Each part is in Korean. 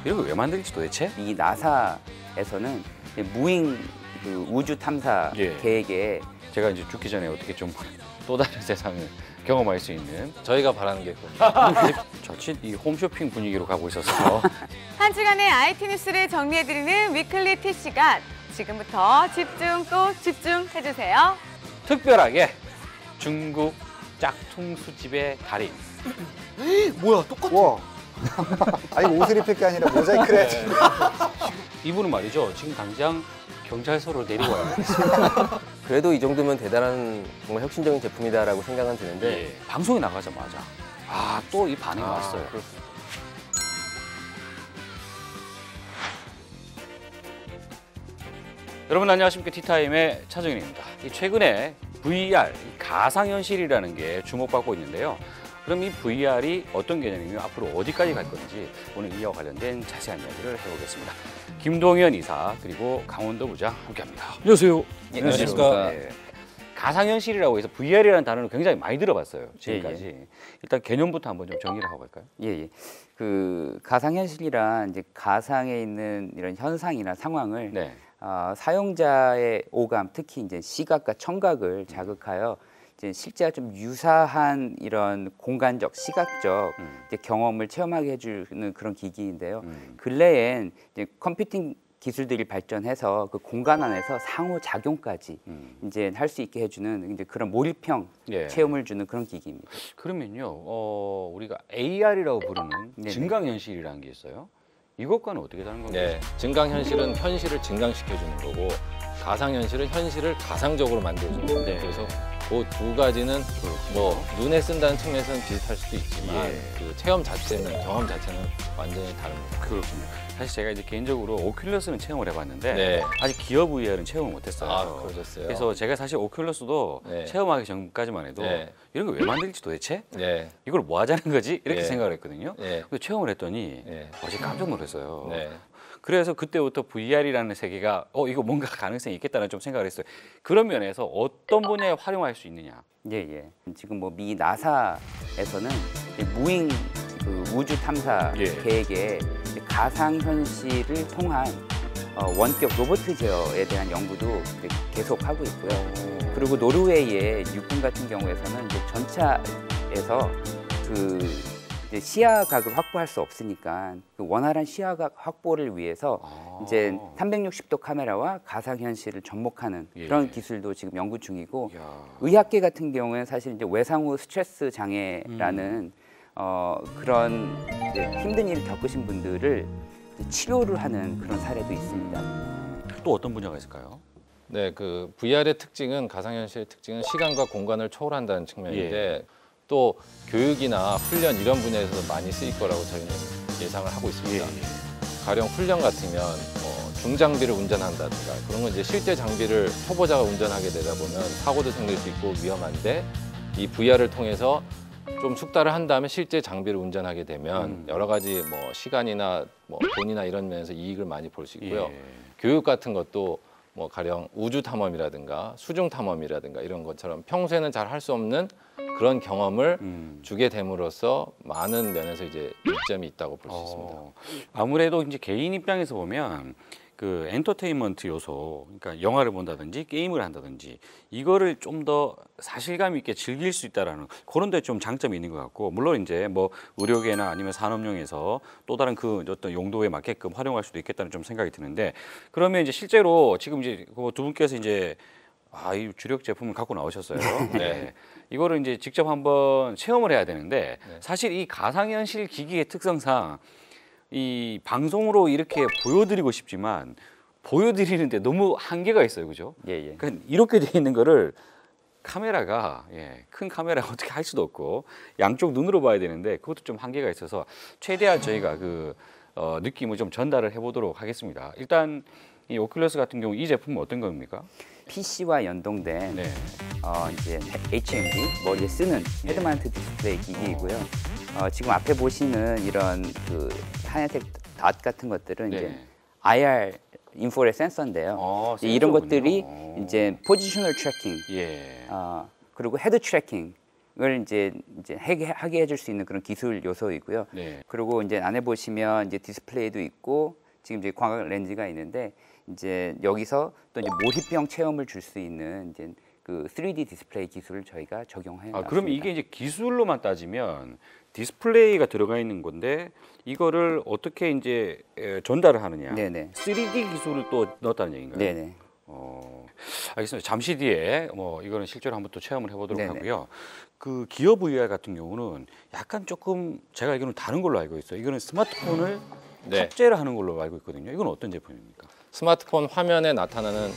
이런 거 왜 만들지 도대체? 이 나사에서는 무인 그 우주 탐사 예. 계획에 제가 이제 죽기 전에 어떻게 좀 또 다른 세상을 경험할 수 있는 저희가 바라는 게 그겁니다. 자칫 이 홈쇼핑 분위기로 가고 있어서 한 주간의 IT 뉴스를 정리해드리는 위클리 T 시간. 지금부터 집중 또 집중해주세요. 특별하게 중국 짝퉁 수집의 달인. 뭐야, 똑같아. 와. 아니 옷을 입힐 게 아니라 모자이크를 해야지. 이분은 말이죠. 지금 당장 경찰서로 데리고 와요. 그래도 이 정도면 대단한 정말 혁신적인 제품이다라고 생각은 드는데 예, 방송에 나가자마자 또 이 반응이 왔어요. 그렇습니다. 여러분 안녕하십니까. 티타임의 차정인입니다. 최근에 VR, 가상현실이라는 게 주목받고 있는데요. 그럼 이 VR이 어떤 개념이며 앞으로 어디까지 갈 건지 오늘 이와 관련된 자세한 이야기를 해보겠습니다. 김동현 이사 그리고 강원도 부장 함께합니다. 안녕하세요. 안녕하십니까. 네. 가상현실이라고 해서 VR이라는 단어를 굉장히 많이 들어봤어요. 지금까지. 일단 개념부터 한번 좀 정리를 하고 갈까요? 예. 그 가상현실이란 이제 가상에 있는 이런 현상이나 상황을 네. 사용자의 오감, 특히 이제 시각과 청각을 자극하여 이제 실제와 좀 유사한 이런 공간적, 시각적 이제 경험을 체험하게 해주는 그런 기기인데요. 근래엔 이제 컴퓨팅 기술들이 발전해서 그 공간 안에서 상호 작용까지 이제 할 수 있게 해주는 이제 그런 몰입형 예. 체험을 주는 그런 기기입니다. 그러면요, 우리가 AR이라고 부르는 네네. 증강현실이라는 게 있어요. 이것과는 어떻게 다른 건가요? 네, 증강현실은 현실을 증강시켜주는 거고 가상현실은 현실을 가상적으로 만들어주는 거예요. 네. 그래서 그 두 가지는 뭐 눈에 쓴다는 측면에서는 비슷할 수도 있지만 예. 그 체험 자체는, 경험 자체는 완전히 다릅니다. 그렇군요. 사실 제가 이제 개인적으로 오큘러스는 체험을 해봤는데 네. 아직 기어 VR은 체험을 못했어요. 그러셨어요? 그래서 제가 사실 오큘러스도 네. 체험하기 전까지만 해도 네. 이런 거 왜 만들지 도대체? 네. 이걸 뭐 하자는 거지? 이렇게 네. 생각을 했거든요. 네. 근데 체험을 했더니 네. 어제 깜짝 놀랐어요. 네. 그래서 그때부터 VR이라는 세계가 이거 뭔가 가능성이 있겠다는 좀 생각을 했어요. 그런 면에서 어떤 분야에 활용할 수 있느냐? 예. 지금 뭐 미 나사에서는 이 무인 그 우주 탐사 예. 계획에 이제 가상현실을 통한 원격 로봇 제어에 대한 연구도 이제 계속하고 있고요. 그리고 노르웨이의 육군 같은 경우에서는 이제 전차에서 그 이제 시야각을 확보할 수 없으니까 그 원활한 시야각 확보를 위해서 이제 360도 카메라와 가상현실을 접목하는 그런 예. 기술도 지금 연구 중이고 이야. 의학계 같은 경우에는 사실 이제 외상후 스트레스 장애라는 그런 이제 힘든 일을 겪으신 분들을 이제 치료를 하는 그런 사례도 있습니다. 또 어떤 분야가 있을까요? 네, 그 VR의 특징은 가상현실의 특징은 시간과 공간을 초월한다는 측면인데 또 교육이나 훈련 이런 분야에서 많이 쓰일 거라고 저희는 예상을 하고 있습니다. 가령 훈련 같으면 중장비를 운전한다든가 그런 건 이제 실제 장비를 초보자가 운전하게 되다 보면 사고도 생길 수 있고 위험한데 이 VR을 통해서 좀 숙달을 한 다음에 실제 장비를 운전하게 되면 여러 가지 뭐 시간이나 뭐 돈이나 이런 면에서 이익을 많이 볼 수 있고요. 예. 교육 같은 것도 뭐 가령 우주 탐험이라든가 수중 탐험이라든가 이런 것처럼 평소에는 잘 할 수 없는 그런 경험을 주게 됨으로써 많은 면에서 이제 이점이 있다고 볼 수 있습니다. 아무래도 이제 개인 입장에서 보면 그 엔터테인먼트 요소, 그러니까 영화를 본다든지 게임을 한다든지 이거를 좀 더 사실감 있게 즐길 수 있다라는 그런 데 좀 장점이 있는 것 같고, 물론 이제 뭐 의료계나 아니면 산업용에서 또 다른 그 어떤 용도에 맞게끔 활용할 수도 있겠다는 좀 생각이 드는데, 그러면 이제 실제로 지금 이제 그 두 분께서 이제 이 주력 제품을 갖고 나오셨어요. 네. 이거를 이제 직접 한번 체험을 해야 되는데 사실 이 가상현실 기기의 특성상 이 방송으로 이렇게 보여드리고 싶지만 보여드리는데 너무 한계가 있어요, 그죠? 예. 그러니까 이렇게 돼 있는 거를 카메라가 큰 카메라가 어떻게 할 수도 없고 양쪽 눈으로 봐야 되는데 그것도 좀 한계가 있어서 최대한 저희가 그 느낌을 좀 전달을 해보도록 하겠습니다. 일단 이 오큘러스 같은 경우 이 제품은 어떤 겁니까? PC와 연동된 네. 이제 HMD 머리에 쓰는 헤드마운트 디스플레이 기기이고요. 지금 앞에 보시는 이런 그 하얀색 닷 같은 것들은 이제 IR 인프라레드 센서인데요. 이런 것들이 이제 포지셔널 트래킹, 그리고 헤드 트래킹, 이제 하게 해줄 수 있는 그런 기술 요소이고요. 네. 그리고 이제 안에 보시면 이제 디스플레이도 있고 지금 이제 광학 렌즈가 있는데 이제 여기서 또 이제 몰입형 체험을 줄 수 있는 이제 그 3D 디스플레이 기술을 저희가 적용해 놨습니다. 그럼 이게 이제 기술로만 따지면 디스플레이가 들어가 있는 건데 이거를 어떻게 이제 전달을 하느냐? 네네. 3D 기술을 또 넣었다는 얘기인가요? 네네. 알겠습니다. 잠시 뒤에 뭐 이거는 실제로 한번 또 체험을 해보도록 네네. 하고요. 그 기어 VR 같은 경우는 약간 조금 제가 알기로는 다른 걸로 알고 있어요. 이거는 스마트폰을 네. 탑재를 하는 걸로 알고 있거든요. 이건 어떤 제품입니까? 스마트폰 화면에 나타나는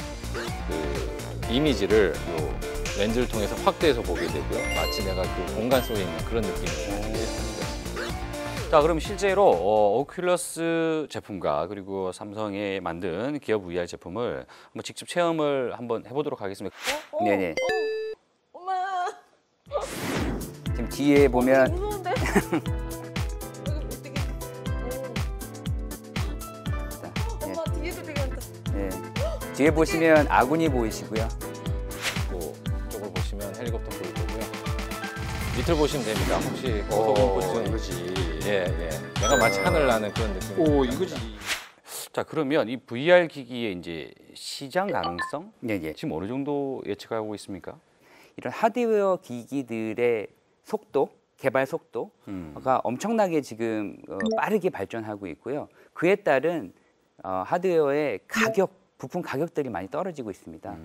그 이미지를 요 렌즈를 통해서 확대해서 보게 되고요. 마치 내가 그 공간 속에 있는 그런 느낌을 자, 그럼 실제로 오큘러스 제품과 그리고 삼성이 만든 기어 VR 제품을 한번 직접 체험을 한번 해보도록 하겠습니다. 네네. 엄마, 지금 뒤에 보면 무서운데? 여기 못 되게. 엄마 뒤에도 되게 많다. 네. 뒤에 보시면 아군이 보이시고요. 고 쪽을 보시면 헬리콥터 보일 거고요. 밑을 보시면 됩니다. 혹시 고소공포증 이거지. 예. 내가 마치 하늘 나는 그런 느낌. 오, 이거지. 자, 그러면 이 VR 기기의 이제 시장 가능성 네네. 지금 어느 정도 예측하고 있습니까? 이런 하드웨어 기기들의 속도, 개발 속도가 엄청나게 지금 빠르게 발전하고 있고요. 그에 따른 하드웨어의 가격, 부품 가격들이 많이 떨어지고 있습니다.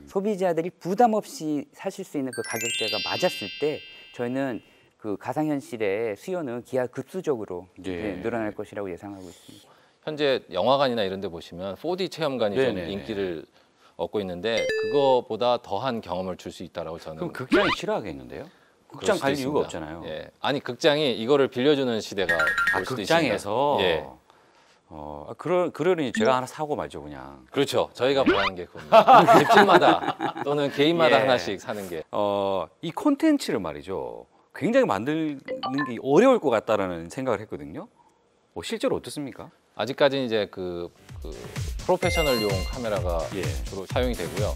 소비자들이 부담 없이 사실 수 있는 그 가격대가 맞았을 때 저희는 그 가상현실의 수요는 기하급수적으로 예. 늘어날 것이라고 예상하고 있습니다. 현재 영화관이나 이런 데 보시면 4D 체험관이 좀 네네네. 인기를 얻고 있는데 그거보다 더한 경험을 줄 수 있다라고 저는 그럼 극장이 싫어하겠는데요? 극장 갈 이유가 없잖아요. 예. 아니 극장이 이거를 빌려주는 시대가 올 수도 극장에서. 있습니다. 예. 그러니 제가 하나 사고 말죠 그냥. 그렇죠. 저희가 뭐 하는 게 그겁니다. 집집마다 또는 개인마다 예. 하나씩 사는 게. 이 콘텐츠를 말이죠. 굉장히 만드는 게 어려울 것 같다라는 생각을 했거든요. 실제로 어떻습니까? 아직까지는 이제 그 프로페셔널용 카메라가 예. 주로 사용이 되고요.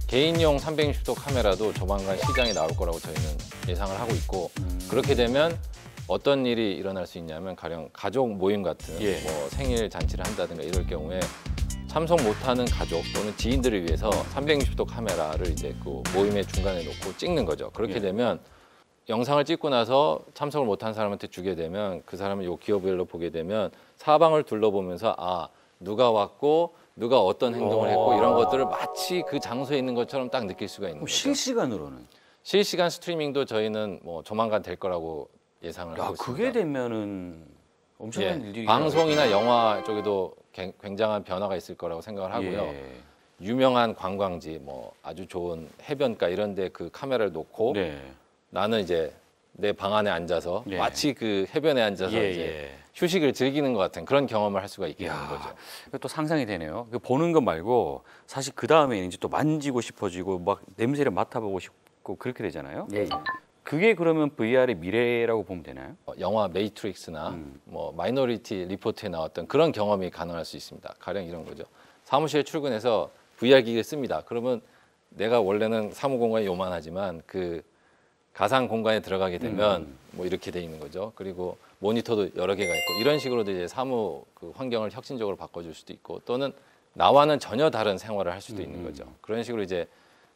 개인용 360도 카메라도 조만간 시장에 나올 거라고 저희는 예상을 하고 있고 그렇게 되면 어떤 일이 일어날 수 있냐면 가령 가족 모임 같은 예. 뭐 생일 잔치를 한다든가 이럴 경우에 참석 못하는 가족 또는 지인들을 위해서 360도 카메라를 이제 그 모임의 중간에 놓고 찍는 거죠. 그렇게 예. 되면 영상을 찍고 나서 참석을 못한 사람한테 주게 되면 그 사람은 요 기어VR로 보게 되면 사방을 둘러보면서 누가 왔고 누가 어떤 행동을 했고 이런 것들을 마치 그 장소에 있는 것처럼 딱 느낄 수가 있는 거죠. 실시간으로는. 실시간 스트리밍도 저희는 뭐 조만간 될 거라고 예상을 하고 있습니다. 그게 되면은 엄청난 일들이 방송이나 영화 쪽에도 굉장한 변화가 있을 거라고 생각을 하고요. 예. 유명한 관광지, 뭐 아주 좋은 해변가 이런 데 그 카메라를 놓고 네. 나는 이제 내 방 안에 앉아서 예. 마치 그 해변에 앉아서 예, 이제 예. 휴식을 즐기는 것 같은 그런 경험을 할 수가 있게 되는 이야, 거죠. 또 상상이 되네요. 보는 것 말고 사실 그 다음에 이제 또 만지고 싶어지고 막 냄새를 맡아보고 싶고 그렇게 되잖아요. 예, 예. 그게 그러면 VR의 미래라고 보면 되나요? 영화 메이트릭스나 뭐 마이너리티 리포트에 나왔던 그런 경험이 가능할 수 있습니다. 가령 이런 거죠. 사무실에 출근해서 VR 기기를 씁니다. 그러면 내가 원래는 사무 공간이 요만하지만 그 가상 공간에 들어가게 되면 뭐 이렇게 돼 있는 거죠. 그리고 모니터도 여러 개가 있고 이런 식으로도 이제 사무 그 환경을 혁신적으로 바꿔줄 수도 있고 또는 나와는 전혀 다른 생활을 할 수도 있는 거죠. 그런 식으로 이제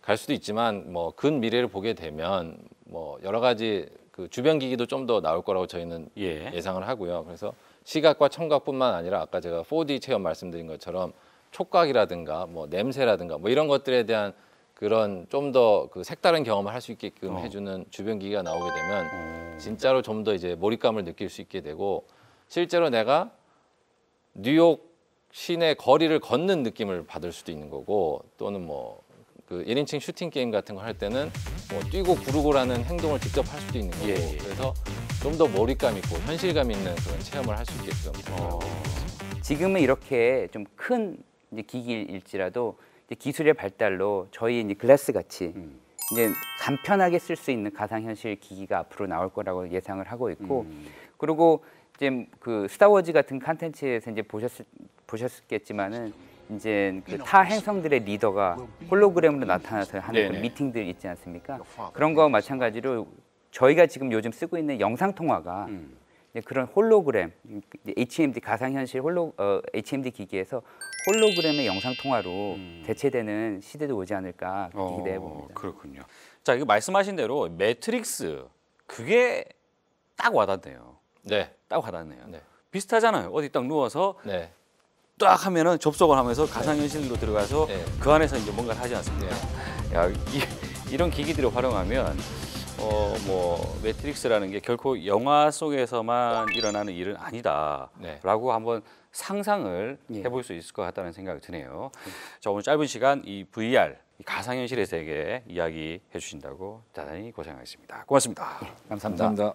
갈 수도 있지만 뭐 근 미래를 보게 되면 뭐 여러 가지 그 주변 기기도 좀 더 나올 거라고 저희는 예상을 하고요. 그래서 시각과 청각뿐만 아니라 아까 제가 4D 체험 말씀드린 것처럼 촉각이라든가 뭐 냄새라든가 뭐 이런 것들에 대한 그런 좀 더 그 색다른 경험을 할 수 있게끔 해주는 주변 기기가 나오게 되면 진짜로 좀 더 이제 몰입감을 느낄 수 있게 되고 실제로 내가 뉴욕 시내 거리를 걷는 느낌을 받을 수도 있는 거고 또는 뭐 그 1인칭 슈팅 게임 같은 거 할 때는 뭐 뛰고 구르고라는 행동을 직접 할 수도 있는 거고 그래서 좀 더 몰입감 있고 현실감 있는 그런 체험을 할 수 있게끔 지금은 이렇게 좀 큰 기기일지라도 이제 기술의 발달로 저희 이제 글래스 같이 이제 간편하게 쓸 수 있는 가상현실 기기가 앞으로 나올 거라고 예상을 하고 있고 그리고 이제 그 스타워즈 같은 컨텐츠에서 이제 보셨겠지만은 이제 그 타 행성들의 리더가 홀로그램으로 나타나서 하는 그 미팅들 있지 않습니까? 그런 거와 마찬가지로 저희가 지금 요즘 쓰고 있는 영상 통화가 그런 홀로그램, HMD 가상현실 HMD 기기에서 홀로그램의 영상 통화로 대체되는 시대도 오지 않을까 기대해 봅니다. 그렇군요. 자, 이거 말씀하신 대로 매트릭스 그게 딱 와닿네요. 네. 딱 와닿네요. 네. 비슷하잖아요. 어디 딱 누워서 네. 딱 하면은 접속을 하면서 가상현실로 들어가서 네. 그 안에서 이제 뭔가를 하지 않습니까? 네. 야, 이런 기기들을 활용하면 뭐 매트릭스라는 게 결코 영화 속에서만 일어나는 일은 아니다라고 네. 한번 상상을 예. 해볼 수 있을 것 같다는 생각이 드네요. 자, 오늘 짧은 시간 이 VR 이 가상현실의 세계 이야기해 주신다고 대단히 고생하셨습니다. 고맙습니다. 감사합니다. 감사합니다.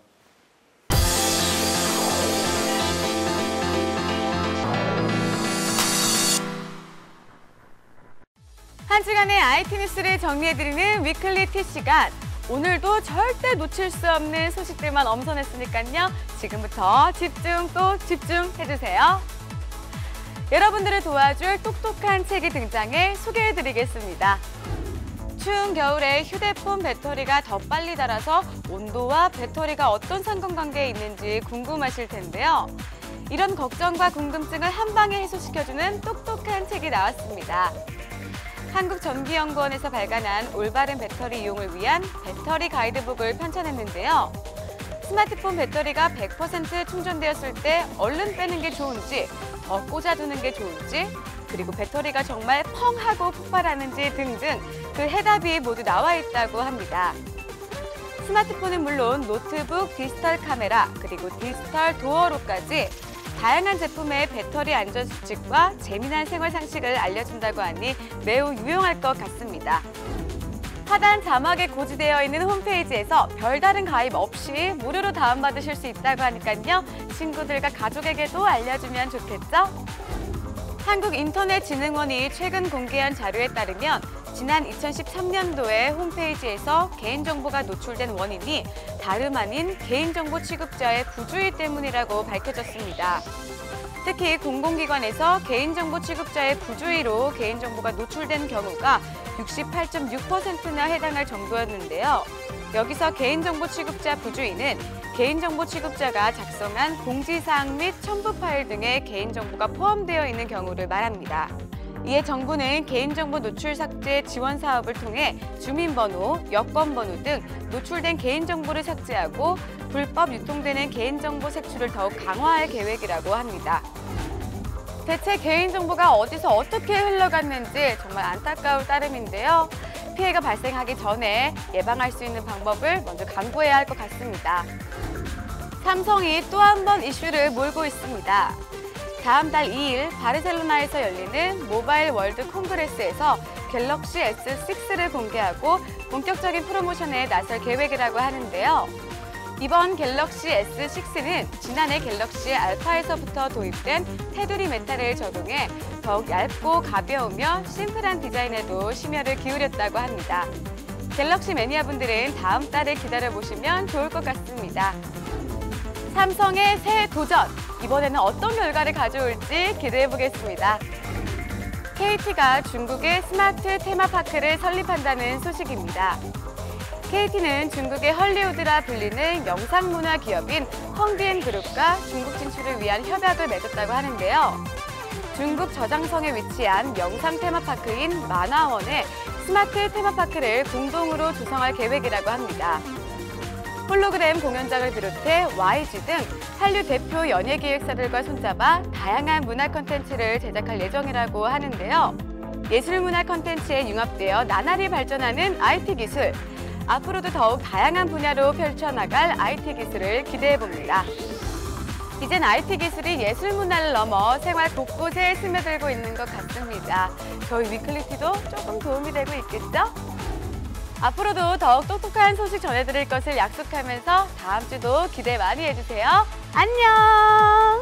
한 주간의 IT 뉴스를 정리해드리는 위클리 T 시간. 오늘도 절대 놓칠 수 없는 소식들만 엄선했으니까요. 지금부터 집중 또 집중해주세요. 여러분들을 도와줄 똑똑한 책이 등장해 소개해드리겠습니다. 추운 겨울에 휴대폰 배터리가 더 빨리 닳아서 온도와 배터리가 어떤 상관관계에 있는지 궁금하실 텐데요. 이런 걱정과 궁금증을 한 방에 해소시켜주는 똑똑한 책이 나왔습니다. 한국전기연구원에서 발간한 올바른 배터리 이용을 위한 배터리 가이드북을 편찬했는데요. 스마트폰 배터리가 100% 충전되었을 때 얼른 빼는 게 좋은지, 더 꽂아두는 게 좋은지, 그리고 배터리가 정말 펑 하고 폭발하는지 등등 그 해답이 모두 나와 있다고 합니다. 스마트폰은 물론 노트북, 디지털 카메라, 그리고 디지털 도어로까지 다양한 제품의 배터리 안전 수칙과 재미난 생활 상식을 알려준다고 하니 매우 유용할 것 같습니다. 하단 자막에 고지되어 있는 홈페이지에서 별다른 가입 없이 무료로 다운받으실 수 있다고 하니까요. 친구들과 가족에게도 알려주면 좋겠죠? 한국인터넷진흥원이 최근 공개한 자료에 따르면 지난 2013년도에 홈페이지에서 개인정보가 노출된 원인이 다름 아닌 개인정보 취급자의 부주의 때문이라고 밝혀졌습니다. 특히 공공기관에서 개인정보 취급자의 부주의로 개인정보가 노출된 경우가 68.6%나 해당할 정도였는데요. 여기서 개인정보 취급자 부주의는 개인정보 취급자가 작성한 공지사항 및 첨부 파일 등의 개인정보가 포함되어 있는 경우를 말합니다. 이에 정부는 개인정보 노출 삭제 지원 사업을 통해 주민번호, 여권번호 등 노출된 개인정보를 삭제하고 불법 유통되는 개인정보 색출을 더욱 강화할 계획이라고 합니다. 대체 개인정보가 어디서 어떻게 흘러갔는지 정말 안타까울 따름인데요. 피해가 발생하기 전에 예방할 수 있는 방법을 먼저 강구해야 할 것 같습니다. 삼성이 또 한 번 이슈를 몰고 있습니다. 다음 달 2일 바르셀로나에서 열리는 모바일 월드 콩그레스에서 갤럭시 S6를 공개하고 본격적인 프로모션에 나설 계획이라고 하는데요. 이번 갤럭시 S6는 지난해 갤럭시 알파에서부터 도입된 테두리 메탈을 적용해 더욱 얇고 가벼우며 심플한 디자인에도 심혈을 기울였다고 합니다. 갤럭시 매니아분들은 다음 달을 기다려보시면 좋을 것 같습니다. 삼성의 새 도전, 이번에는 어떤 결과를 가져올지 기대해보겠습니다. KT가 중국의 스마트 테마파크를 설립한다는 소식입니다. KT는 중국의 헐리우드라 불리는 영상문화 기업인 헝비엔그룹과 중국 진출을 위한 협약을 맺었다고 하는데요. 중국 저장성에 위치한 영상 테마파크인 만화원의 스마트 테마파크를 공동으로 조성할 계획이라고 합니다. 홀로그램 공연장을 비롯해 YG 등 한류 대표 연예기획사들과 손잡아 다양한 문화 콘텐츠를 제작할 예정이라고 하는데요. 예술문화 콘텐츠에 융합되어 나날이 발전하는 IT 기술. 앞으로도 더욱 다양한 분야로 펼쳐나갈 IT 기술을 기대해봅니다. 이젠 IT 기술이 예술 문화를 넘어 생활 곳곳에 스며들고 있는 것 같습니다. 저희 위클리티도 조금 도움이 되고 있겠죠? 앞으로도 더욱 똑똑한 소식 전해드릴 것을 약속하면서 다음 주도 기대 많이 해주세요. 안녕!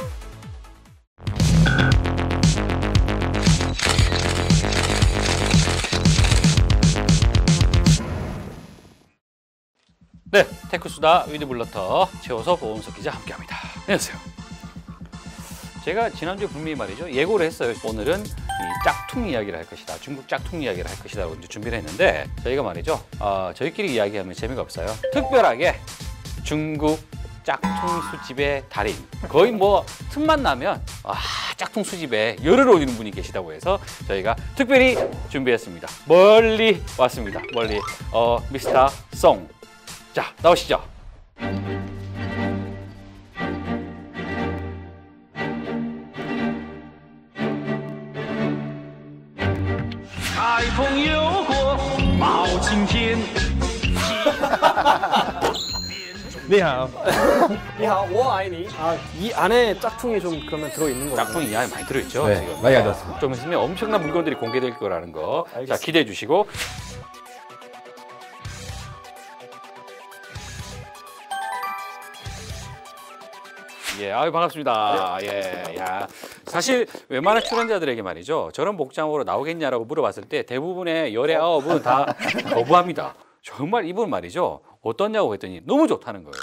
네, 테크수다 위드블러터 최호섭 오은석 기자 함께합니다. 안녕하세요. 제가 지난주에 분명히 말이죠, 예고를 했어요. 오늘은 이 짝퉁 이야기를 할 것이다, 중국 짝퉁 이야기를 할 것이다 라고 이제 준비를 했는데 저희가 말이죠, 저희끼리 이야기하면 재미가 없어요. 특별하게 중국 짝퉁 수집의 달인. 거의 뭐 틈만 나면 짝퉁 수집에 열을 올리는 분이 계시다고 해서 저희가 특별히 준비했습니다. 멀리 왔습니다. 멀리. 미스터 송. 자, 나오시죠. 이 안에 짝퉁이 좀 그러면 들어있는 거예요? 짝퉁이 이 안에 많이 들어있죠. 네, 지금. 많이 가져왔습니다. 좀 있으면 엄청난 물건들이 공개될 거라는 거. 자, 기대해 주시고. 예, 아유 반갑습니다. 예, 야. 사실 웬만한 출연자들에게 말이죠. 저런 복장으로 나오겠냐라고 물어봤을 때 대부분의 19은 다 거부합니다. 정말 이분 말이죠. 어떠냐고 했더니 너무 좋다는 거예요.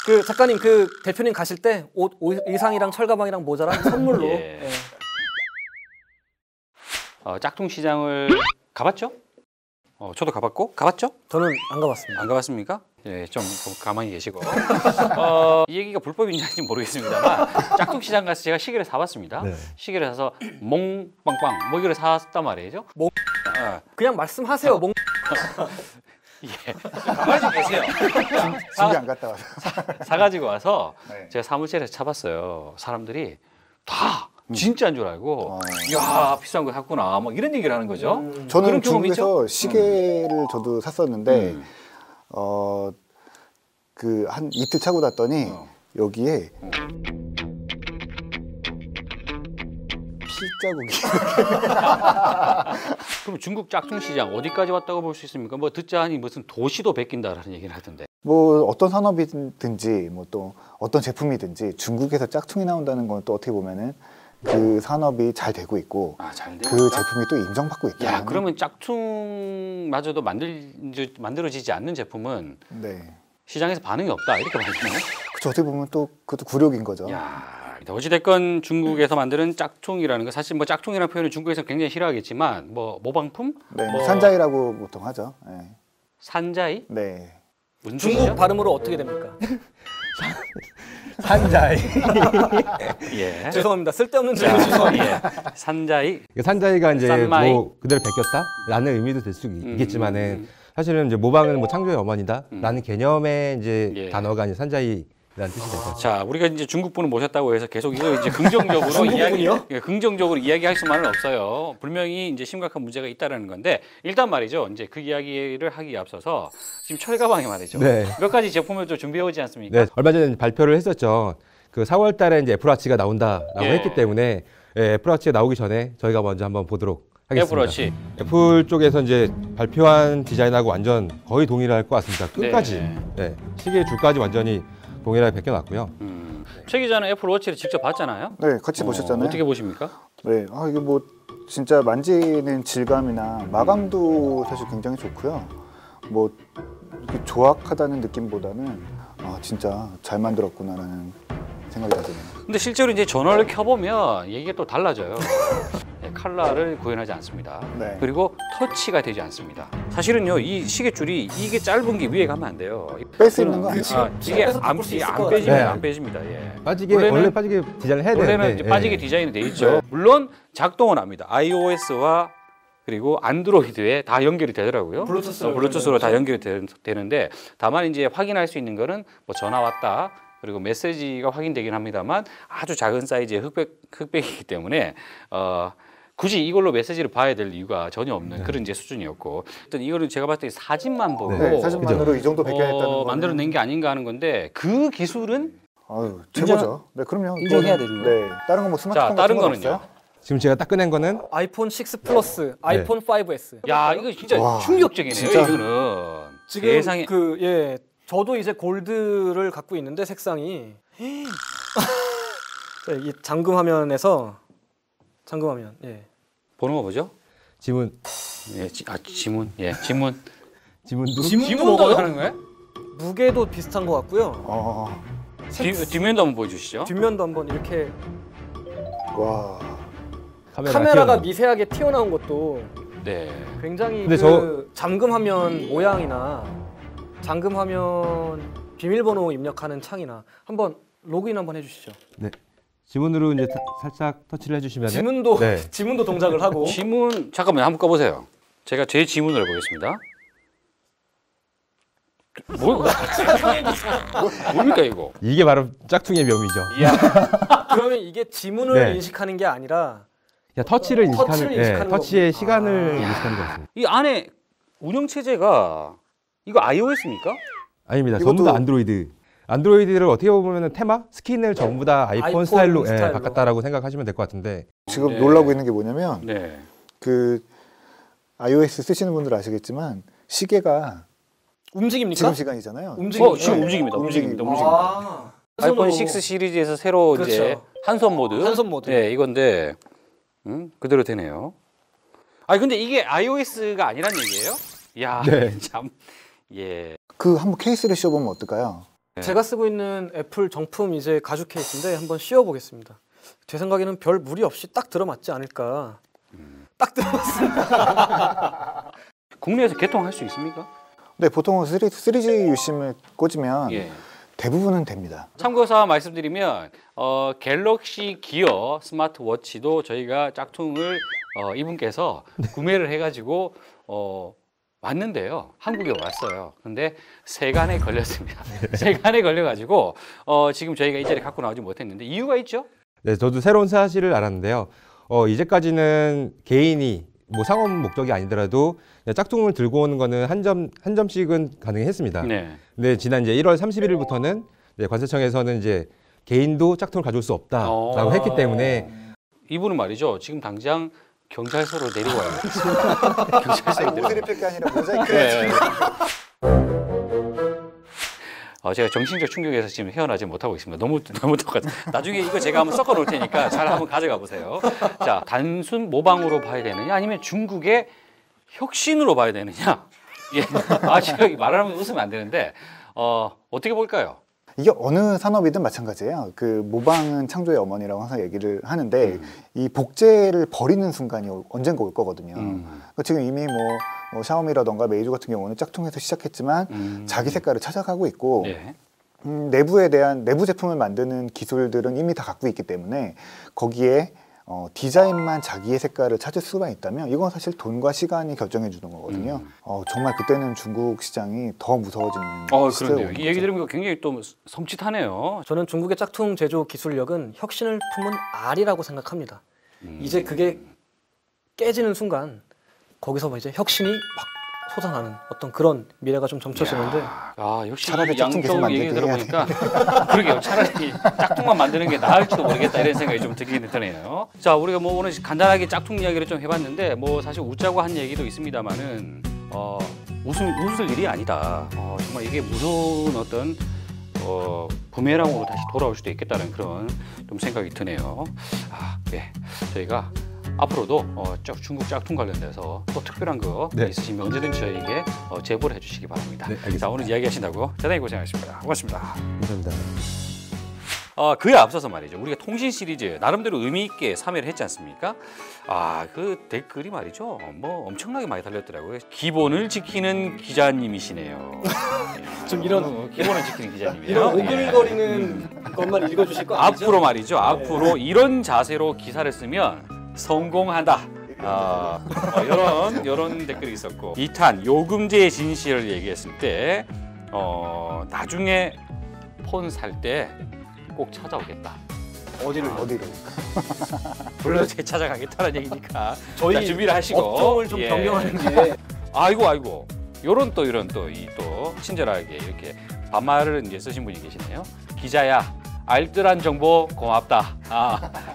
그 작가님, 그 대표님 가실 때 옷 의상이랑 철가방이랑 모자랑 선물로. 예. 예. 짝퉁 시장을 가봤죠? 저도 가봤고 가봤죠? 저는 안 가봤습니다. 안 가봤습니까? 예, 좀 가만히 계시고. 이 얘기가 불법인지 아닌지 모르겠습니다만 짝퉁 시장 가서 제가 시계를 사봤습니다. 네. 시계를 사서 몽빵빵 뭐 이걸 샀단 말이죠. 그냥 말씀하세요. 예, 가만히 좀 계세요. 준비 안 갔다 와서. 사가지고 와서 네. 제가 사무실에서 차봤어요. 사람들이 다 진짜인 줄 알고 야 비싼 거 샀구나 뭐 이런 얘기를 하는 거죠. 저는 그런 경험 있죠? 중국에서 시계를 저도 샀었는데 그 한 이틀 차고 났더니 여기에 필자국이. 그럼 중국 짝퉁 시장 어디까지 왔다고 볼 수 있습니까? 뭐 듣자 하니 무슨 도시도 베낀다라는 얘기를 하던데. 뭐 어떤 산업이든지 뭐 또 어떤 제품이든지 중국에서 짝퉁이 나온다는 건 또 어떻게 보면은 그 산업이 잘 되고 있고 잘 그 제품이 또 인정받고 있다. 야, 그러면 짝퉁마저도 만들어지지 않는 제품은 네. 시장에서 반응이 없다 이렇게 봐야 되나요? 그쵸, 어떻게 보면 또 그것도 굴욕인 거죠. 야, 어찌됐건 중국에서 만드는 짝퉁이라는 거 사실 뭐 짝퉁이라는 표현을 중국에서 굉장히 싫어하겠지만 뭐 모방품? 네, 뭐 산자이라고 보통 하죠. 네. 산자이? 네. 무슨 중국 뜻이죠? 발음으로 어떻게 됩니까? 산자이. 예. 죄송합니다. 쓸데없는 질문 죄송합니다. 예. 산자이. 산자이가 이제 산마이? 뭐 그대로 베꼈다라는 의미도 될 수 있겠지만은 사실은 이제 모방은 뭐 창조의 어머니다라는 개념의 이제 예. 단어가 이제 산자이라는 뜻이 되죠. 자, 우리가 이제 중국 분을 모셨다고 해서 계속 이거 이제 긍정적으로 이야기할 수만은 없어요. 분명히 이제 심각한 문제가 있다라는 건데 일단 말이죠. 이제 그 이야기를 하기 앞서서 지금 철가방에 말이죠. 네. 몇 가지 제품을 좀 준비해 오지 않습니까? 네, 얼마 전에 발표를 했었죠. 그 4월달에 이제 애플워치가 나온다라고 예. 했기 때문에 애플워치가 나오기 전에 저희가 먼저 한번 보도록 하겠습니다. 애플워치. 애플 쪽에서 이제 발표한 디자인하고 완전 거의 동일할 것 같습니다. 끝까지. 네. 네. 시계 줄까지 완전히 동일하게 베껴놨고요. 최 기자는 애플워치를 직접 봤잖아요. 네, 같이 보셨잖아요. 어떻게 보십니까? 네, 이게 뭐 진짜 만지는 질감이나 마감도 사실 굉장히 좋고요. 뭐 이렇게 조악하다는 느낌보다는 진짜 잘 만들었구나라는 생각이 드네요. 근데 실제로 이제 전원을 켜보면 얘기가 또 달라져요. 컬러를 구현하지 않습니다. 네. 그리고 터치가 되지 않습니다. 사실은요, 이 시계줄이 이게 짧은 게 위에 가면 안 돼요. 뺄 수 있는 거 아니죠? 이게 안 빼집니다. 네. 안 빼집니다. 예. 빠지게 원래 빠지게 디자인을 해야 되는데 원래는 이제 빠지게 디자인이 돼 있죠. 네. 물론 작동은 합니다. iOS와 그리고 안드로이드에 다 연결이 되더라고요. 블루투스로 다 연결이 되는데 다만 이제 확인할 수 있는 거는 뭐 전화 왔다. 그리고 메시지가 확인되긴 합니다만 아주 작은 사이즈의 흑백이기 때문에 굳이 이걸로 메시지를 봐야 될 이유가 전혀 없는 그런 이제 수준이었고, 일단 이거는 제가 봤을 때 사진만 보고 네, 사진만으로 이 정도 베껴냈다는 거 만들어낸 게 아닌가 하는 건데 그 기술은 최고죠. 네, 그럼요. 인정해야 되는 거예요. 네, 다른 거 뭐 스마트폰 다른 같은 건 거는요? 없어요? 지금 제가 딱 꺼낸 거는 아이폰 6 플러스, 아이폰 5S. 야 이거 진짜 와, 충격적이네요. 진짜. 이거는 지금 세상에 저도 이제 골드를 갖고 있는데 색상이 자, 이 잠금 화면에서 번호가 뭐죠? 지문 지문. 지문도 지문도 먹어요? 하는 거예요? 무게도 비슷한 것 같고요. 뒷면도 한번 보여주시죠. 뒷면도 한번 이렇게 와, 카메라가 튀어나온. 미세하게 튀어나온 것도 네. 굉장히 근데 그 잠금 화면 모양이나 잠금 화면 비밀번호 입력하는 창이나 한번 로그인 한번 해주시죠. 네. 지문으로 이제 살짝 터치를 해주시면 지문도 동작을 하고. 지문 잠깐만 한번 꺼보세요. 제가 제 지문을 해보겠습니다. 뭡니까 이거? 이게 바로 짝퉁의 묘미죠. 그러면 이게 지문을 네. 인식하는 게 아니라 그냥 터치를 인식하는, 인식하는 터치의 거구나. 시간을 인식하는 거였습니다. 이 안에 운영 체제가 이거 iOS입니까? 아닙니다. 전부 다 안드로이드. 안드로이드를 어떻게 보면 테마? 스킨을 전부 다 아이폰 스타일로 바꿨다라고 생각하시면 될 것 같은데 지금 놀라고 있는 게 뭐냐면 네. 그 iOS 쓰시는 분들 아시겠지만 시계가 움직입니까? 지금 시간이잖아요. 지금 움직입니다. 움직입니다. 아이폰 6 시리즈에서 새로 그렇죠. 이제 한손 모드. 네, 이건데 그대로 되네요. 아니 근데 이게 iOS가 아니란 얘기예요? 야, 참. 예. 그 한번 케이스를 씌워보면 어떨까요? 제가 쓰고 있는 애플 정품 이제 가죽 케이스인데 한번 씌워보겠습니다. 제 생각에는 별 무리 없이 딱 들어맞지 않을까. 딱 들어맞습니다. 국내에서 개통할 수 있습니까? 네, 보통은 3G 유심을 꽂으면 예. 대부분은 됩니다. 참고서 말씀드리면 갤럭시 기어 스마트워치도 저희가 짝퉁을 이분께서 구매를 해가지고 왔는데요. 한국에 왔어요. 근데 세간에 걸렸습니다. 세간에 걸려가지고 지금 저희가 이 자리에 갖고 나오지 못했는데 이유가 있죠? 네, 저도 새로운 사실을 알았는데요. 이제까지는 개인이 뭐 상업 목적이 아니더라도 그냥 짝퉁을 들고 오는 거는 한 점씩은 가능했습니다. 네. 근데 지난 이제 1월 31일부터는 관세청에서는 이제 개인도 짝퉁을 가져올 수 없다라고 했기 때문에 이분은 말이죠. 지금 당장 경찰서로 내려와요. 경찰서로 옷을 입힐 게 아니라 모자이크 네. 제가 정신적 충격에서 지금 헤어나지 못하고 있습니다. 너무 똑같아요. 나중에 이거 제가 한번 섞어 놓을 테니까 잘 한번 가져가 보세요. 자, 단순 모방으로 봐야 되느냐 아니면 중국의 혁신으로 봐야 되느냐. 예. 제가 말하면 웃으면 안 되는데 어떻게 볼까요? 이게 어느 산업이든 마찬가지예요. 그 모방은 창조의 어머니라고 항상 얘기를 하는데 이 복제를 버리는 순간이 언젠가 올 거거든요. 그러니까 지금 이미 뭐 샤오미라던가 메이저 같은 경우는 짝퉁에서 시작했지만 자기 색깔을 찾아가고 있고 네. 내부에 대한 내부 제품을 만드는 기술들은 이미 다 갖고 있기 때문에 거기에 디자인만 자기의 색깔을 찾을 수만 있다면 이건 사실 돈과 시간이 결정해 주는 거거든요. 정말 그때는 중국 시장이 더 무서워지는 시대가 그런데요. 오는 이 얘기 거죠. 들으면 굉장히 또 섬찟하네요. 저는 중국의 짝퉁 제조 기술력은 혁신을 품은 알이라고 생각합니다. 이제 그게 깨지는 순간 거기서 이제 혁신이 막 솟아나는 어떤 그런 미래가 좀 점쳐지는데 역시 차라리 짝퉁 계속 양쪽 얘기 만들게 해야 들어보니까 그러게요. 차라리 짝퉁만 만드는 게 나을지도 모르겠다 이런 생각이 좀 들긴 드네요. 자, 우리가 뭐 오늘 간단하게 짝퉁 이야기를 좀 해봤는데 뭐 사실 웃자고 한 얘기도 있습니다만은 웃을 일이 아니다. 정말 이게 무서운 어떤 부메랑으로 다시 돌아올 수도 있겠다는 그런 좀 생각이 드네요. 네, 저희가 앞으로도 중국 짝퉁 관련돼서 또 특별한 거 있으시면 언제든지 저희에게 제보를 해주시기 바랍니다. 네, 알겠습니다. 자, 오늘 이야기하신다고 대단히 고생하셨습니다. 고맙습니다. 감사합니다. 그에 앞서서 말이죠. 우리가 통신 시리즈 나름대로 의미 있게 3회를 했지 않습니까? 그 댓글이 말이죠. 뭐 엄청나게 많이 달렸더라고요. 기본을 지키는 기자님이시네요. 좀 이런 기본을 지키는 기자님이에요. 이런 오글거리는 것만 읽어주실 거 아니죠? 앞으로 말이죠. 앞으로 이런 자세로 기사를 쓰면 성공한다. 이런 댓글이 있었고 2탄 요금제의 진실을 얘기했을 때 나중에 폰 살 때 꼭 찾아오겠다. 어디를 물론 제 찾아가겠다는 얘기니까 저희 자, 준비를 하시고 업종을 좀 변경하는 게 아이고 이런 또 친절하게 이렇게 반말을 이제 쓰신 분이 계시네요. 기자야 알뜰한 정보 고맙다.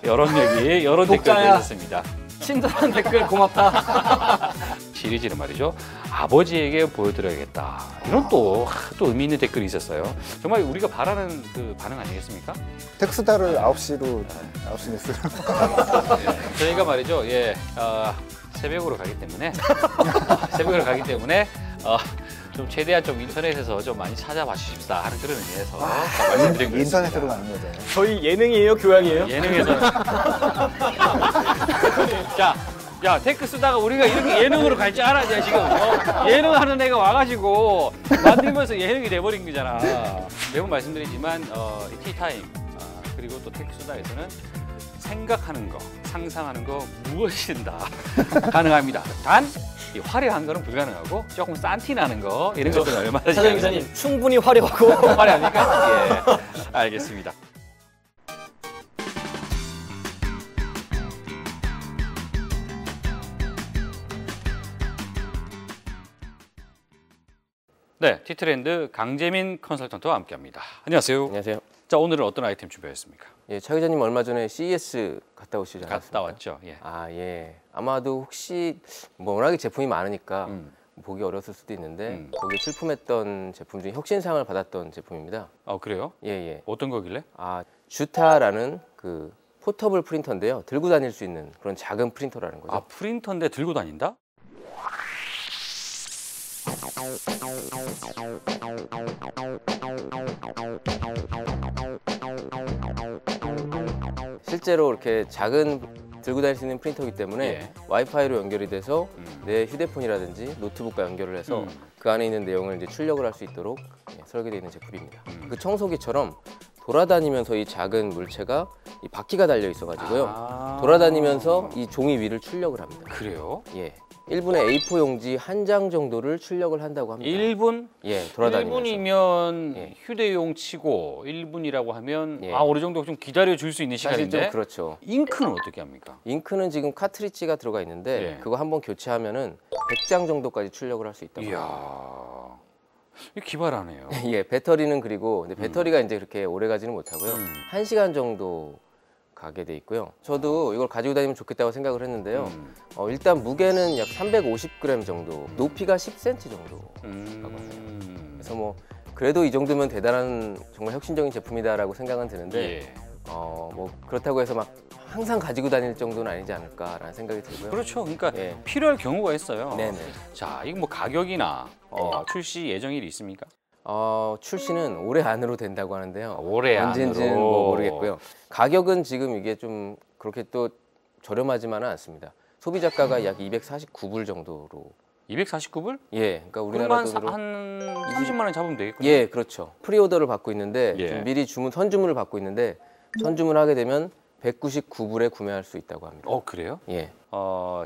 이런 얘기 이런 댓글도 있었습니다. 친절한 댓글 고맙다. 시리즈는 말이죠. 아버지에게 보여드려야겠다. 이런 또 의미 있는 댓글이 있었어요. 정말 우리가 바라는 그 반응 아니겠습니까? 텍스다를 9시 뉴스로 저희가 말이죠. 새벽으로 가기 때문에 좀 최대한 좀 인터넷에서 좀 많이 찾아봐 주십사 하는 그런 의미에서 말씀드린 거예요. 인터넷으로 가는 거죠. 저희 예능이에요, 교양이에요? 예능에서는 자, 야, 테크 쓰다가 우리가 이렇게 예능으로 갈 줄 알았냐, 지금. 예능하는 애가 와가지고 만들면서 예능이 돼버린 거잖아. 매번 말씀드리지만, 이 티타임, 그리고 또 테크 쓰다에서는 생각하는 거, 상상하는 거 무엇이든 다 가능합니다. 단, 이 화려한 거는 불가능하고 조금 싼티 나는 거 이런 것들은 얼마나 사장님 기자님 충분히 화려하고 화려합니까? 예, 알겠습니다. 네, 티트렌드 강재민 컨설턴트와 함께합니다. 안녕하세요. 안녕하세요. 자, 오늘은 어떤 아이템 준비하셨습니까? 예, 차 기자님 얼마 전에 CES 갔다 오시지 않았습니까? 갔다 왔죠. 예. 아, 예. 아마도 혹시 뭐 워낙에 제품이 많으니까 보기 어렸을 수도 있는데 거기에 출품했던 제품 중에 혁신상을 받았던 제품입니다. 그래요? 예, 예. 어떤 거길래? 아, 주타라는 그 포터블 프린터인데요. 들고 다닐 수 있는 그런 작은 프린터라는 거죠. 아, 프린터인데 들고 다닌다? 실제로 이렇게 작은 들고 다닐 수 있는 프린터이기 때문에 예. 와이파이로 연결이 돼서 내 휴대폰이라든지 노트북과 연결을 해서 그 안에 있는 내용을 이제 출력을 할 수 있도록 설계되어 있는 제품입니다. 그 청소기처럼 돌아다니면서 이 작은 물체가 이 바퀴가 달려 있어가지고요. 돌아다니면서 이 종이 위를 출력을 합니다. 그래요? 예. 1분에 A4 용지 한 장 정도를 출력을 한다고 합니다. 1분? 예, 돌아다니면서. 1분이면 예. 휴대용 치고 1분이라고 하면 예. 어느 정도 좀 기다려 줄 수 있는 사실 시간인데 좀 그렇죠. 잉크는 어떻게 합니까? 잉크는 지금 카트리지가 들어가 있는데 예. 그거 한번 교체하면은 100장 정도까지 출력을 할 수 있다고 합니다. 이야, 이거 기발하네요. 예, 배터리는 그리고 근데 배터리가 이제 그렇게 오래 가지는 못하고요. 1시간 정도 가게 돼 있고요. 저도 이걸 가지고 다니면 좋겠다고 생각을 했는데요. 일단 무게는 약 350g 정도, 높이가 10cm 정도. 그래서 뭐 그래도 이 정도면 대단한 정말 혁신적인 제품이다라고 생각은 드는데 예. 뭐 그렇다고 해서 막 항상 가지고 다닐 정도는 아니지 않을까라는 생각이 들고요. 그렇죠. 그러니까 예. 필요할 경우가 있어요. 네네. 자, 이거 뭐 가격이나 출시 예정일이 있습니까? 출시는 올해 안으로 된다고 하는데요. 올해 언제인지는 안으로. 뭐 모르겠고요. 가격은 지금 이게 좀 그렇게 또 저렴하지만은 않습니다. 소비자가가 약 249불 정도로. 249불? 예, 그러니까 우리나라 그럼 돈으로 한 30만 원 잡으면 되겠군요. 예, 그렇죠. 프리오더를 받고 있는데 예. 좀 미리 선주문을 받고 있는데 선주문하게 되면 199불에 구매할 수 있다고 합니다. 그래요? 예.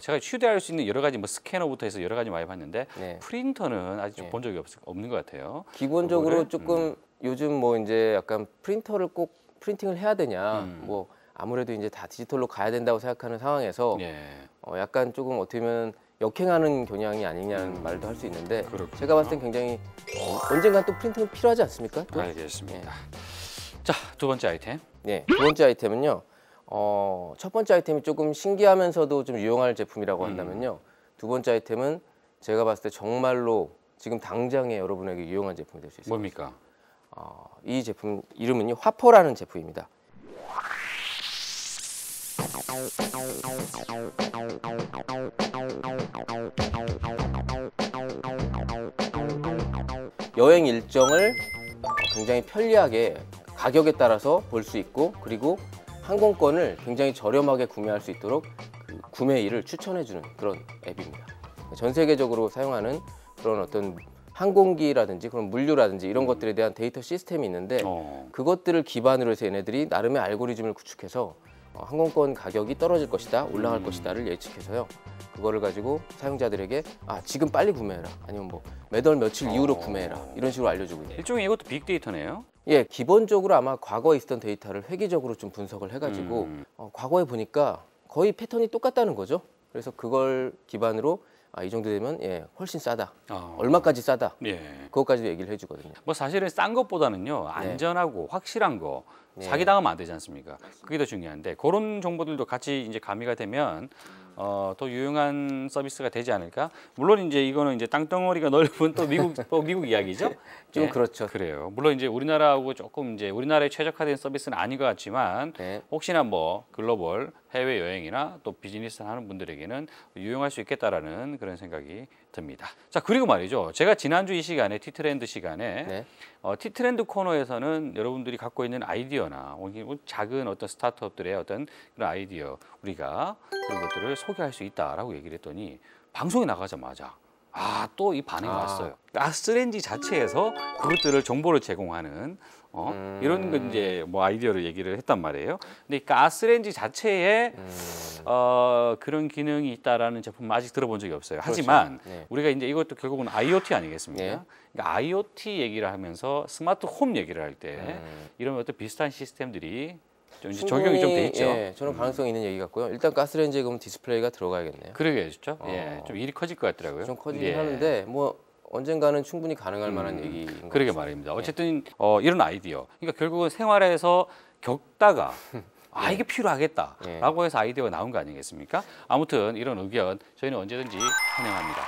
제가 휴대할 수 있는 여러 가지 뭐 스캐너부터 해서 여러 가지 많이 봤는데 네. 프린터는 아직 좀 네. 본 적이 없는 것 같아요. 기본적으로 그거를? 조금 요즘 뭐 이제 약간 프린터를 꼭 프린팅을 해야 되냐, 뭐 아무래도 이제 다 디지털로 가야 된다고 생각하는 상황에서 예. 약간 조금 어떻게 보면 역행하는 경향이 아니냐는 말도 할 수 있는데 그렇군요. 제가 봤을 땐 굉장히 언젠간 또 프린팅은 필요하지 않습니까? 또? 알겠습니다. 자, 두 번째 아이템. 네, 두 번째 아이템은요. 첫 번째 아이템이 조금 신기하면서도 좀 유용할 제품이라고 한다면요. 두 번째 아이템은 제가 봤을 때 정말로 지금 당장에 여러분에게 유용한 제품이 될 수 있습니다. 뭡니까? 이 제품 이름은요. 화퍼라는 제품입니다. 여행 일정을 굉장히 편리하게 가격에 따라서 볼 수 있고 그리고 항공권을 굉장히 저렴하게 구매할 수 있도록 그 구매일을 추천해주는 그런 앱입니다. 전 세계적으로 사용하는 그런 어떤 항공기라든지 그런 물류라든지 이런 것들에 대한 데이터 시스템이 있는데 그것들을 기반으로 해서 얘네들이 나름의 알고리즘을 구축해서 항공권 가격이 떨어질 것이다, 올라갈 것이다를 예측해서요. 그거를 가지고 사용자들에게 지금 빨리 구매해라, 아니면 뭐 몇 월 며칠 이후로 구매해라 이런 식으로 알려주고 있네요. 일종의 이것도 빅데이터네요. 예, 기본적으로 아마 과거에 있었던 데이터를 획기적으로 좀 분석을 해가지고 과거에 보니까 거의 패턴이 똑같다는 거죠. 그래서 그걸 기반으로 이 정도 되면 훨씬 싸다, 얼마까지 싸다, 예. 그것까지도 얘기를 해주거든요. 뭐 사실은 싼 것보다는요 안전하고 확실한 거 사기 당하면 안 되지 않습니까? 그게 더 중요한데 그런 정보들도 같이 이제 가미가 되면 더 유용한 서비스가 되지 않을까? 물론 이제 이거는 이제 땅덩어리가 넓은 또 미국 이야기죠. 좀 예, 그렇죠. 그래요. 물론 이제 우리나라하고 조금 이제 우리나라에 최적화된 서비스는 아닌 것 같지만 네. 혹시나 뭐 글로벌 해외 여행이나 또 비즈니스 하는 분들에게는 유용할 수 있겠다라는 그런 생각이 듭니다. 자, 그리고 말이죠. 제가 지난주 이 시간에 티트렌드 시간에 네. 티트렌드 코너에서는 여러분들이 갖고 있는 아이디어나 작은 어떤 스타트업들의 어떤 그런 아이디어 우리가 그런 것들을 소개할 수 있다라고 얘기를 했더니 방송에 나가자마자 또 이 반응이 왔어요. 가스레인지 자체에서 그것들을 정보를 제공하는 이런 거 이제 뭐 아이디어를 얘기를 했단 말이에요. 근데 이 가스레인지 자체에 그런 기능이 있다라는 제품은 아직 들어본 적이 없어요. 하지만 네. 우리가 이제 이것도 결국은 IoT 아니겠습니까? 네. 그러니까 IoT 얘기를 하면서 스마트 홈 얘기를 할 때 이런 어떤 비슷한 시스템들이 좀 이제 적용이 좀 돼 있죠. 예, 저는 가능성이 있는 얘기 같고요. 일단 가스레인지에 그럼 디스플레이가 들어가야겠네요. 그러겠죠. 예, 좀 일이 커질 것 같더라고요. 좀 커지긴 예. 하는데 뭐 언젠가는 충분히 가능할 만한 얘기인 것 그러게 같습니다. 말입니다. 어쨌든 이런 아이디어. 그러니까 결국은 생활에서 겪다가 이게 필요하겠다라고 해서 아이디어가 나온 거 아니겠습니까? 아무튼 이런 의견 저희는 언제든지 환영합니다.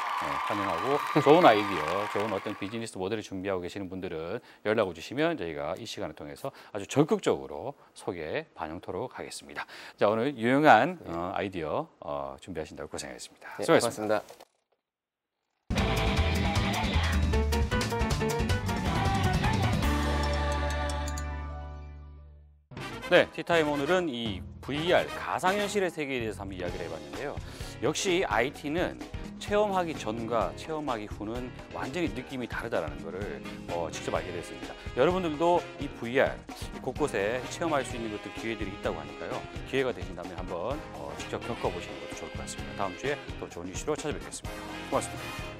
환영하고 좋은 아이디어, 좋은 어떤 비즈니스 모델을 준비하고 계시는 분들은 연락을 주시면 저희가 이 시간을 통해서 아주 적극적으로 소개 반영토록 하겠습니다. 자, 오늘 유용한 아이디어 준비하신다고 고생하셨습니다. 네, 수고하셨습니다. 고맙습니다. 네, 티타임 오늘은 이 VR, 가상현실의 세계에 대해서 한번 이야기를 해봤는데요. 역시 IT는 체험하기 전과 체험하기 후는 완전히 느낌이 다르다는 것을 직접 알게 됐습니다. 여러분들도 이 VR 곳곳에 체험할 수 있는 것들 기회들이 있다고 하니까요. 기회가 되신다면 한번 직접 겪어보시는 것도 좋을 것 같습니다. 다음 주에 또 좋은 이슈로 찾아뵙겠습니다. 고맙습니다.